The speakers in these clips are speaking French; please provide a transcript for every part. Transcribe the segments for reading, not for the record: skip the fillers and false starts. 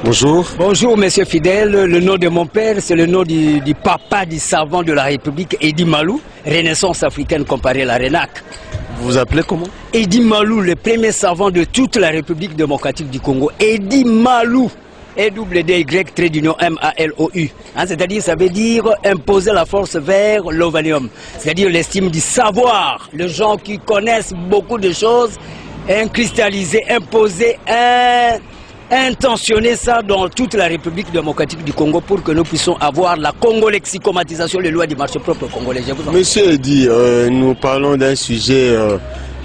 Bonjour. Bonjour, monsieur Fidèle. Le nom de mon père, c'est le nom du papa du savant de la République, Edi Malou, Renaissance africaine comparée à la RENAC. Vous vous appelez comment? Edi Malou, le premier savant de toute la République démocratique du Congo. Edi Malou. E-double-D-Y-M-A-L-O-U. C'est-à-dire, ça veut dire imposer la force vers l'ovalium. C'est-à-dire l'estime du savoir. Les gens qui connaissent beaucoup de choses, cristalliser, imposer, intentionner ça dans toute la République démocratique du Congo pour que nous puissions avoir la congolexicomatisation, les lois du marché propre congolais. Monsieur Edi, nous parlons d'un sujet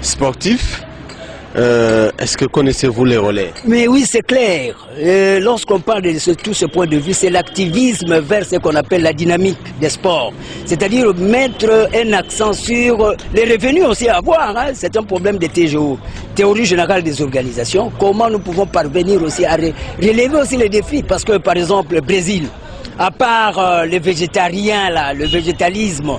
sportif. Est-ce que connaissez-vous les relais? Mais oui, c'est clair. Lorsqu'on parle de tout ce point de vue, c'est l'activisme vers ce qu'on appelle la dynamique des sports. C'est-à-dire mettre un accent sur les revenus aussi à avoir. C'est un problème de TGO, théorie générale des organisations. Comment nous pouvons parvenir aussi à relever aussi les défis? Parce que par exemple, le Brésil, à part les végétariens, là, le végétalisme,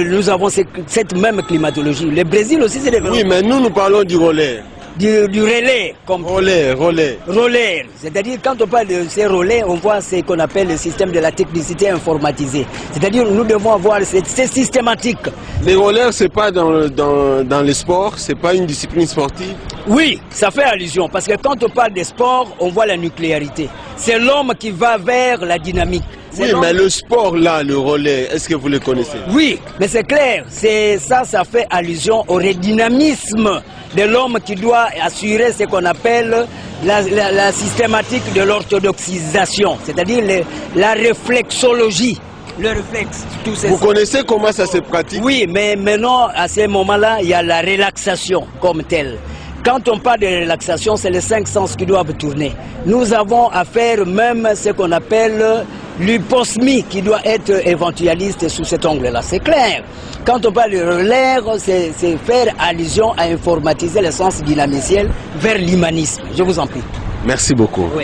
nous avons cette même climatologie. Le Brésil aussi, c'est des... Oui, mais nous parlons du relais. Du relais. Comme relais. Relais. C'est-à-dire, quand on parle de ces relais, on voit ce qu'on appelle le système de la technicité informatisée. C'est-à-dire, nous devons avoir c'est systématique. Les relais, c'est pas dans les sports, c'est pas une discipline sportive? Oui, ça fait allusion, parce que quand on parle des sports, on voit la nucléarité. C'est l'homme qui va vers la dynamique. Oui, mais le sport là, le relais, est-ce que vous le connaissez? Oui, mais c'est clair, ça fait allusion au redynamisme de l'homme qui doit assurer ce qu'on appelle la systématique de l'orthodoxisation, c'est-à-dire la réflexologie. Le réflexe, tout ça. Vous connaissez comment ça se pratique? Oui, mais maintenant, à ce moment-là, il y a la relaxation comme telle. Quand on parle de relaxation, c'est les 5 sens qui doivent tourner. Nous avons à faire même ce qu'on appelle l'hyposmie qui doit être éventualiste sous cet angle-là. C'est clair. Quand on parle de relais, c'est faire allusion à informatiser le sens dynamiciel vers l'humanisme. Je vous en prie. Merci beaucoup. Oui.